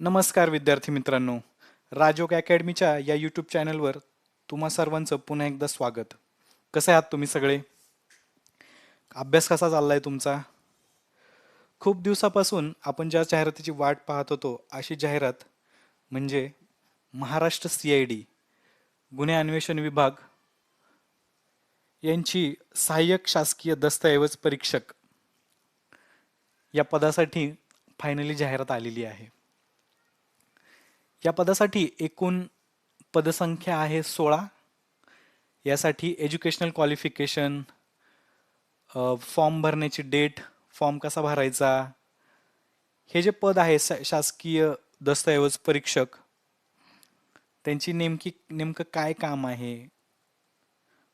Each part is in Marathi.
नमस्कार विद्यार्थी मित्रांनो. राजयोग अकॅडमीच्या या यूट्यूब चॅनलवर तुम्हा सर्वांचं पुन्हा एकदा स्वागत. कसे आहात तुम्ही सगळे? अभ्यास कसा चाललाय तुमचा? खूप दिवसापासून आपण ज्या जाहिरातीची वाट पाहत होतो अशी जाहिरात म्हणजे महाराष्ट्र CID गुन्हे अन्वेषण विभाग यांची सहाय्यक शासकीय दस्तऐवज परीक्षक या पदासाठी फायनली जाहिरात आलेली आहे. या पदासाठी एकूण पदसंख्या आहे 16. यासाठी एज्युकेशनल क्वालिफिकेशन, फॉर्म भरण्याची डेट, फॉर्म कसा भरायचा, हे जे पद आहे शासकीय दस्तऐवज परीक्षक, त्यांची नेमकं काय काम आहे,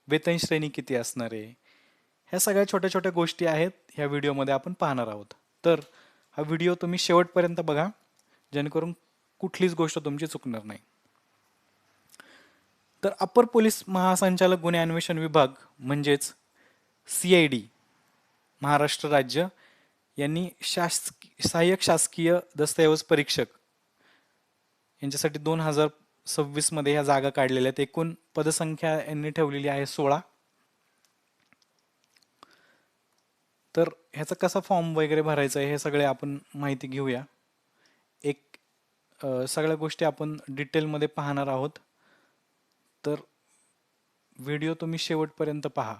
वेतन श्रेणी किती असणार आहे, ह्या सगळ्या छोट्या छोट्या गोष्टी आहेत ह्या व्हिडिओमध्ये आपण पाहणार आहोत. तर हा व्हिडिओ तुम्ही शेवटपर्यंत बघा जेणेकरून कुठलीच गोष्ट तुमची चुकणार नाही. तर अप्पर पोलीस महासंचालक गुन्हे अन्वेषण विभाग म्हणजेच CID महाराष्ट्र राज्य यांनी सहाय्यक शासकीय दस्तऐवज परीक्षक यांच्यासाठी 2026 मध्ये ह्या जागा काढलेल्या आहेत. एकूण पदसंख्या यांनी ठेवलेली आहे 16. तर ह्याचा कसा फॉर्म वगैरे भरायचा आहे हे सगळे आपण माहिती घेऊया. सगळ्या गोष्टी आपण डिटेलमध्ये पाहणार आहोत. तर व्हिडिओ तुम्ही शेवटपर्यंत पहा.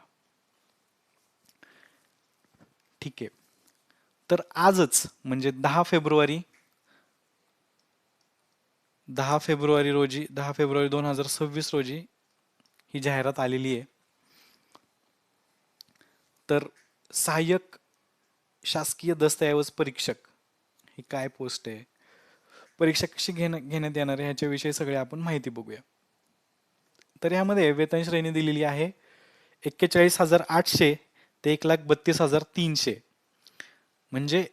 ठीक आहे. तर आजच म्हणजे 10 फेब्रुवारी 2026 रोजी ही जाहिरात आलेली आहे. तर सहाय्यक शासकीय दस्तऐवज परीक्षक ही काय पोस्ट आहे, परीक्षा कशी घेण्यात येणार आहे ह्याच्याविषयी सगळे आपण माहिती बघूया. तर ह्यामध्ये वेतन श्रेणी दिलेली आहे 41,800 ते 1,32,300. म्हणजे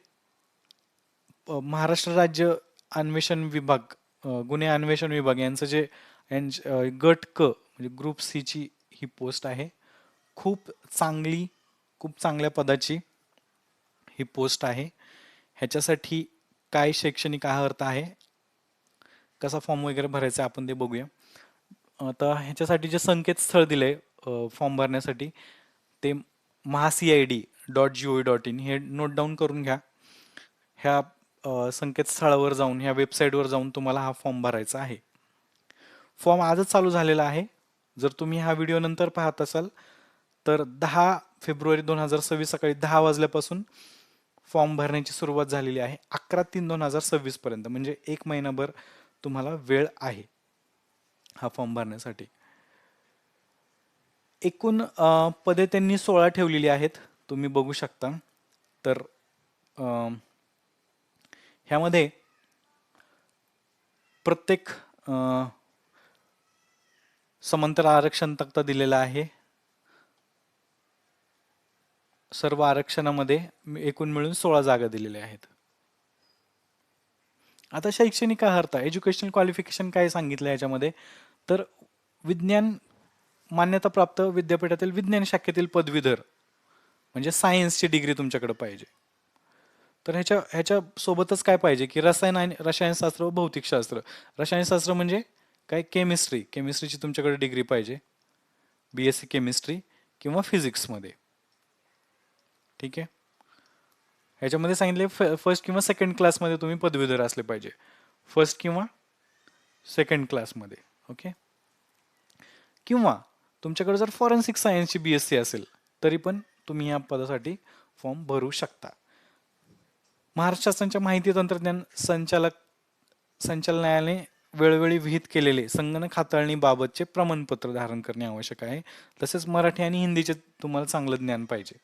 महाराष्ट्र राज्य अन्वेषण विभाग गुन्हे अन्वेषण विभाग यांचं जे गट क म्हणजे ग्रुप C ची ही पोस्ट आहे. खूप चांगल्या पदाची ही पोस्ट आहे. ह्याच्यासाठी काय शैक्षणिक अर्हता आहे, कसा फॉर्म वगैरे भरायचा आपण ते बघूया. आता ह्याच्यासाठी जे संकेतस्थळ दिले फॉर्म भरण्यासाठी ते mahacid.gov.in हे नोट डाऊन करून घ्या. ह्या संकेतस्थळावर जाऊन, ह्या वेबसाईटवर जाऊन तुम्हाला हा फॉर्म भरायचा आहे. फॉर्म आजच चालू झालेला आहे. जर तुम्ही हा व्हिडिओ नंतर पाहत असाल तर 10 फेब्रुवारी 2026 सकाळी 10 वाजल्यापासून फॉर्म भरण्याची सुरुवात झालेली आहे. 11/3/2026 पर्यंत म्हणजे 1 महिनाभर तुम्हाला वेळ आहे हा फॉर्म भरण्यासाठी. एकूण पदे त्यांनी 16 ठेवलेली आहेत, तुम्ही बघू शकता. तर ह्यामध्ये प्रत्येक समांतर आरक्षण तक्ता दिलेला आहे. सर्व आरक्षणामध्ये एकूण मिळून 16 जागा दिलेल्या आहेत. आता शैक्षणिक अर्हता, एज्युकेशनल क्वालिफिकेशन काय सांगितलं याच्यामध्ये, तर विज्ञान मान्यताप्राप्त विद्यापीठातील विज्ञान शाखेतील पदवीधर म्हणजे सायन्सची डिग्री तुमच्याकडे पाहिजे. तर ह्याच्या सोबतच काय पाहिजे की रसायनशास्त्र व भौतिकशास्त्र. रसायनशास्त्र म्हणजे काय, केमिस्ट्रीची तुमच्याकडे डिग्री पाहिजे, BSc केमिस्ट्री किंवा फिजिक्समध्ये. ठीक आहे. ह्याच्यामध्ये सांगितले फर्स्ट किंवा सेकंड क्लासमध्ये तुम्ही पदवीधर असले पाहिजे, फर्स्ट किंवा सेकंड क्लासमध्ये. ओके. किंवा तुमच्याकडे जर फॉरेन्सिक सायन्सची BSc असेल तरी पण तुम्ही या पदासाठी फॉर्म भरू शकता. महाराष्ट्र शासनाच्या माहिती तंत्रज्ञान संचालनालयाने वेळोवेळी विहित केलेले संगणक हाताळणीबाबतचे प्रमाणपत्र धारण करणे आवश्यक आहे. तसेच मराठी आणि हिंदीचे तुम्हाला चांगलं ज्ञान पाहिजे.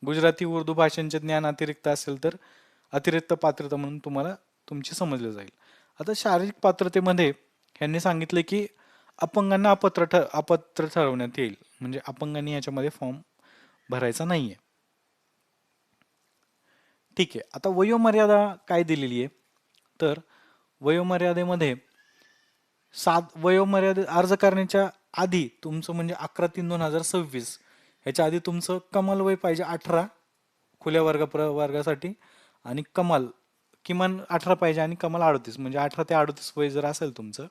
गुजराती उर्दू भाषांचे ज्ञान अतिरिक्त असेल तर अतिरिक्त पात्रता म्हणून तुम्हाला तुमची समजलं जाईल. आता शारीरिक पात्रतेमध्ये ह्यांनी सांगितले की अपंगांना अपात्र ठरवण्यात येईल, म्हणजे अपंगांनी याच्यामध्ये फॉर्म भरायचा नाहीये. ठीक आहे. आता वयोमर्यादा काय दिलेली आहे, तर वयोमर्यादेमध्ये वयोमर्यादे अर्ज करण्याच्या आधी तुमचं म्हणजे 11/3/2026 ह्याच्या आधी तुमचं कमाल वय पाहिजे 18 खुल्या वर्गासाठी, आणि कमाल किमान 18 पाहिजे आणि कमाल 38, म्हणजे 18 ते 38 वय जर असेल तुमचं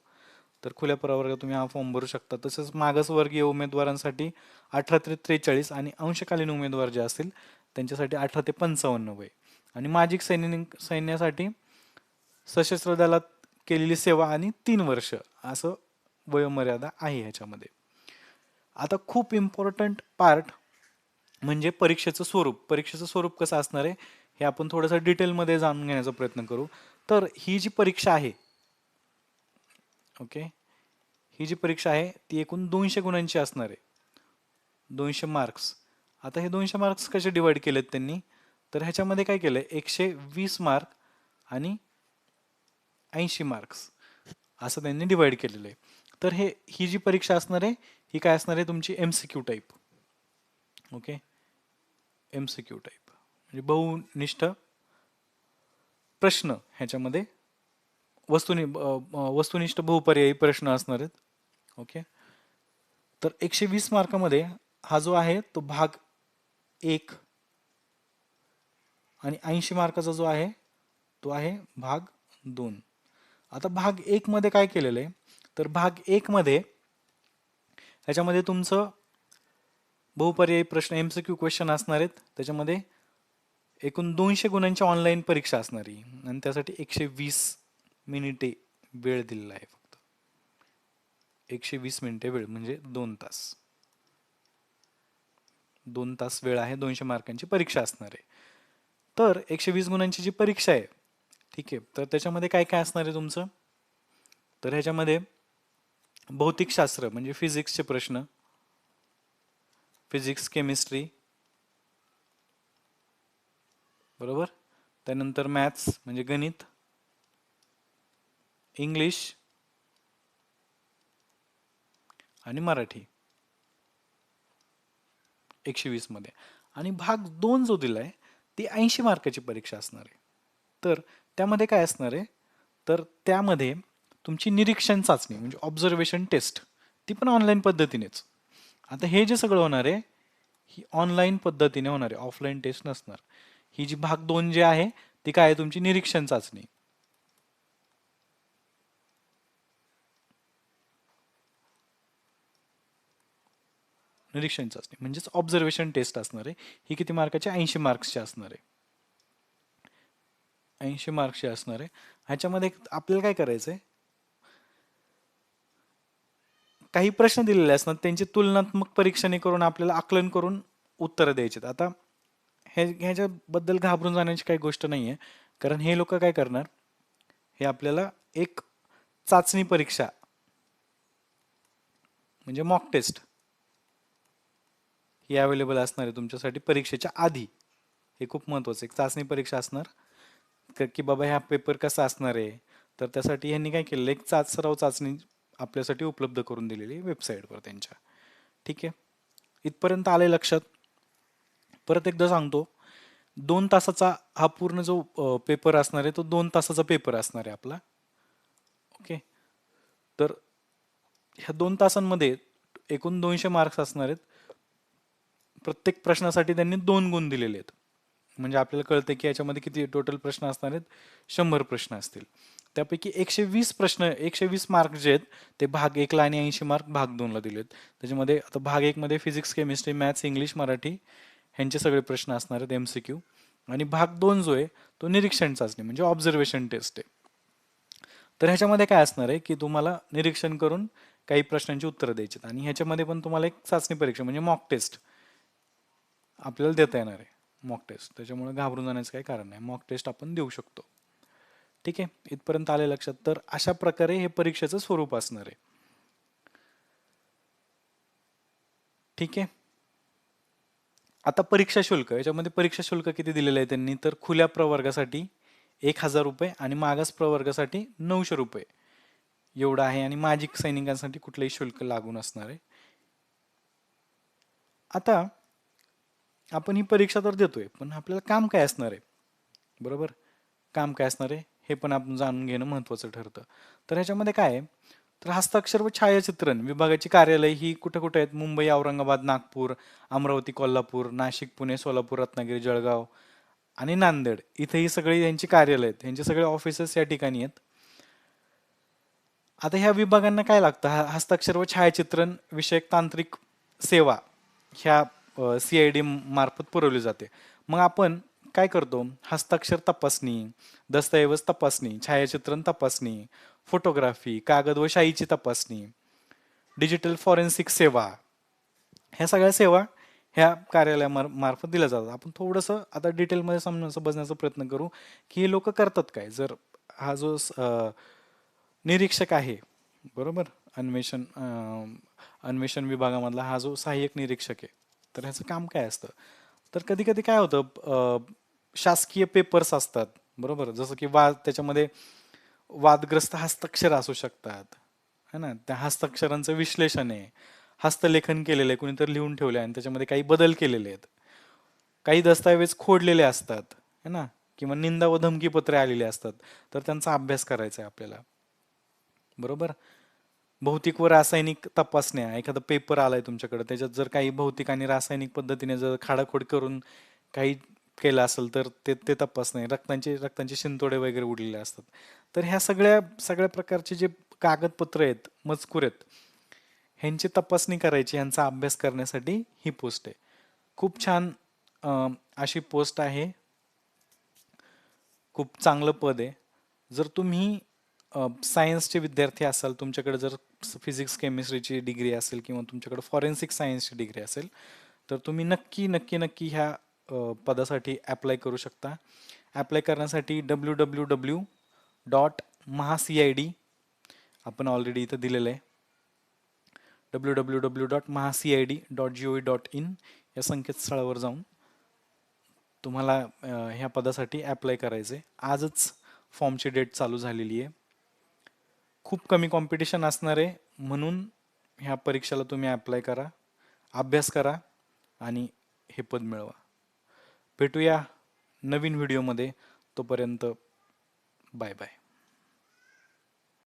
तर खुल्या प्रवर्गात तुम्ही हा फॉर्म भरू शकता. तसंच मागासवर्गीय उमेदवारांसाठी 18 ते 43 आणि अंशकालीन उमेदवार जे असतील त्यांच्यासाठी 18 ते 55 वय. आणि माजी सैन्यासाठी सशस्त्र दलात केलेली सेवा आणि 3 वर्ष असं वयोमर्यादा आहे ह्याच्यामध्ये. आता खूप इम्पॉर्टंट पार्ट म्हणजे परीक्षेचं स्वरूप. परीक्षेचं स्वरूप कसं असणार आहे हे आपण थोडंसं डिटेलमध्ये जाणून घेण्याचा प्रयत्न करू. तर ही जी परीक्षा आहे, ओके, ही जी परीक्षा आहे ती एकूण 200 गुणांची असणार आहे. 200 मार्क्स. आता हे 200 मार्क्स कसे डिवाइड केलेत त्यांनी, तर ह्याच्यामध्ये काय केलंय 120 मार्क आणि 80 मार्क्स असं त्यांनी डिवाइड केलेलं आहे. तर ही जी परीक्षा असणार आहे ही काय असणार आहे तुमची MCQ type. Okay, MCQ type म्हणजे बहुनिष्ठ प्रश्न. ह्याच्यामध्ये वस्तुनिष्ठ बहुपर्यायी प्रश्न असणार आहेत. ओके, तर 120 मार्कामध्ये हा जो आहे तो भाग 1 आणि 80 मार्काचा जो आहे तो आहे भाग 2. आता भाग 1 मध्ये काय केलेलं आहे, तर भाग 1 मध्ये ह्याच्यामध्ये तुमचं बहुपर्यायी प्रश्न MCQ क्वेश्चन असणार आहेत. त्याच्यामध्ये एकूण 200 गुणांची ऑनलाईन परीक्षा असणार आहे आणि त्यासाठी 120 मिनिटे वेळ दिलेला आहे फक्त. 120 मिनिटे वेळ म्हणजे 2 तास. 2 तास वेळ आहे, 200 मार्कांची परीक्षा असणार आहे. तर 120 गुणांची जी परीक्षा आहे, ठीक आहे, तर त्याच्यामध्ये काय काय असणार आहे तुमचं, तर ह्याच्यामध्ये भौतिकशास्त्र म्हणजे फिजिक्सचे प्रश्न, फिजिक्स केमिस्ट्री, बरोबर, त्यानंतर मॅथ्स म्हणजे गणित, इंग्लिश आणि मराठी 120 मध्ये. आणि भाग 2 जो दिलाय ती 80 मार्काची परीक्षा असणार आहे. तर त्यामध्ये काय असणार आहे, तर त्यामध्ये तुमची निरीक्षण चाचणी म्हणजे ऑब्झर्वेशन टेस्ट ती पण ऑनलाईन पद्धतीनेच. आता हे जे सगळं होणार आहे ही ऑनलाईन पद्धतीने होणार आहे, ऑफलाईन टेस्ट नसणार. ही जी भाग 2 जी आहे ती काय आहे तुमची निरीक्षण चाचणी. निरीक्षण चाचणी म्हणजेच ऑब्झर्वेशन टेस्ट असणार आहे. ही किती मार्काची, 80 मार्क्सची असणार आहे. 80 मार्क्सची असणार आहे. ह्याच्यामध्ये आपल्याला काय करायचंय, काही प्रश्न दिलेले असतात त्यांची तुलनात्मक परीक्षणे करून आपल्याला आकलन करून उत्तरं द्यायची. आता ह्याच्याबद्दल घाबरून जाण्याची काही गोष्ट नाहीये, कारण हे लोक काय करणार, हे आपल्याला एक चाचणी परीक्षा म्हणजे मॉक टेस्ट ही अवेलेबल असणार आहे तुमच्यासाठी परीक्षेच्या आधी. हे खूप महत्वाचं, एक चाचणी परीक्षा असणार की बाबा ह्या पेपर कसा असणार आहे, तर त्यासाठी ह्यांनी काय केलेलं एक सराव चाचणी आपल्यासाठी उपलब्ध करून दिलेली वेबसाईटवर त्यांच्या. ठीक आहे, इथपर्यंत आले लक्षात. परत एकदा सांगतो, 2 तासाचा हा पूर्ण जो पेपर असणार आहे तो 2 तासाचा पेपर असणार आहे आपला. ओके, तर ह्या 2 तासांमध्ये एकूण 200 मार्क्स असणार आहेत. प्रत्येक प्रश्नासाठी त्यांनी 2 गुण दिलेले आहेत. म्हणजे आपल्याला कळते की याच्यामध्ये किती टोटल प्रश्न असणार आहेत, 100 प्रश्न असतील. त्यापैकी 120 प्रश्न, 120 मार्क जे आहेत ते भाग 1 ला आणि 80 मार्क भाग 2 ला दिलेत. त्याच्यामध्ये आता भाग 1 मध्ये physics chemistry maths English Marathi ह्यांचे सगळे प्रश्न असणार आहेत MCQ. आणि भाग 2 जो आहे तो निरीक्षण चाचणी म्हणजे ऑब्झर्वेशन टेस्ट आहे. तर ह्याच्यामध्ये काय असणार आहे की तुम्हाला निरीक्षण करून काही प्रश्नांची उत्तरं द्यायची आणि ह्याच्यामध्ये पण तुम्हाला एक चाचणी परीक्षा म्हणजे मॉक टेस्ट आपल्याला देता येणार आहे. मॉक टेस्ट, त्याच्यामुळे घाबरून जाण्याचं काही कारण नाही, मॉक टेस्ट आपण देऊ शकतो. ठीक आहे, इथपर्यंत आले लक्षात. तर अशा प्रकारे हे परीक्षेचं स्वरूप असणार आहे. ठीक आहे, आता परीक्षा शुल्क, याच्यामध्ये परीक्षा शुल्क किती दिलेलं आहे त्यांनी, तर खुल्या प्रवर्गासाठी 1000 रुपये आणि मागास प्रवर्गासाठी 900 रुपये एवढं आहे आणि माजी सैनिकांसाठी कुठलंही शुल्क लागू नसणार आहे. आता आपण ही परीक्षा तर देतोय पण आपल्याला काम काय असणार आहे, बरोबर, काम काय असणार आहे हे पण आपण जाणून घेणं महत्त्वाचं ठरतं. तर ह्याच्यामध्ये काय आहे, तर हस्ताक्षर व छायाचित्रण विभागाची कार्यालय ही कुठे कुठे आहेत, मुंबई औरंगाबाद नागपूर अमरावती कोल्हापूर नाशिक पुणे सोलापूर रत्नागिरी जळगाव आणि नांदेड इथे ही सगळी यांची कार्यालय आहेत, यांचे सगळे ऑफिसेस या ठिकाणी आहेत. आता ह्या विभागांना काय लागतं, हस्ताक्षर व छायाचित्रण विषयक तांत्रिक सेवा ह्या CID मार्फत पुरवली जाते. मग आपण काय करतो, हस्ताक्षर तपासणी, दस्तऐवज तपासणी, छायाचित्रण तपासणी, फोटोग्राफी, कागद व शाईची तपासणी, डिजिटल फॉरेन्सिक सेवा, ह्या सगळ्या सेवा ह्या कार्यालयामार्फत दिल्या जातात. आपण थोडंसं आता डिटेलमध्ये समजण्याचा प्रयत्न करू की हे लोक करतात काय. जर हा जो निरीक्षक आहे, बरोबर, अन्वेषण विभागामधला हा जो सहाय्यक निरीक्षक आहे, तर ह्याचं काम काय असतं, तर कधी कधी काय होतं, शासकीय पेपर्स असतात, बरोबर, जसं की त्याच्यामध्ये वादग्रस्त हस्ताक्षर असू शकतात, है ना, त्या हस्ताक्षरांचं विश्लेषण आहे, हस्तलेखन केलेलं आहे, कुणीतरी लिहून ठेवले आणि त्याच्यामध्ये काही बदल केलेले आहेत, काही दस्तावेज खोडलेले असतात, है ना, किंवा निंदा व धमकीपत्रे आलेली असतात, तर त्यांचा अभ्यास करायचा आहे आपल्याला, बरोबर. भौतिक व रासायनिक तपासण्या, एखादा पेपर आलाय तुमच्याकडे, त्याच्यात जर काही भौतिक आणि रासायनिक पद्धतीने जर खाडाखोड करून काही केलं असेल तर ते तपासणे, रक्तांचे शिंतोडे वगैरे उडलेले असतात, तर ह्या सगळ्या सगळ्या प्रकारचे जे कागदपत्र आहेत, मजकूर आहेत, ह्यांची तपासणी करायची, ह्यांचा अभ्यास करण्यासाठी ही पोस्ट आहे. खूप छान अशी पोस्ट आहे, खूप चांगलं पद आहे. जर तुम्ही सायन्सचे विद्यार्थी असाल, तुमच्याकडे जर फिजिक्स केमिस्ट्रीची डिग्री असेल किंवा तुमच्याकडे फॉरेन्सिक सायन्सची डिग्री असेल, तर तुम्ही नक्की नक्की नक्की ह्या पदासाठी ॲप्लाय करू शकता. ॲप्लाय करण्यासाठी www.mahacid, आपण ऑलरेडी इथं दिलेलं आहे, www.mahacid.gov.in या संकेतस्थळावर जाऊन तुम्हाला ह्या पदासाठी ॲप्लाय करायचं आहे. आजच फॉर्मची डेट चालू झालेली आहे. खूप कमी कॉम्पिटिशन असणार आहे, म्हणून ह्या परीक्षेला तुम्ही ॲप्लाय करा, अभ्यास करा आणि हे पद मिळवा. भेटूया नवीन व्हिडिओमध्ये. तोपर्यंत बाय बाय.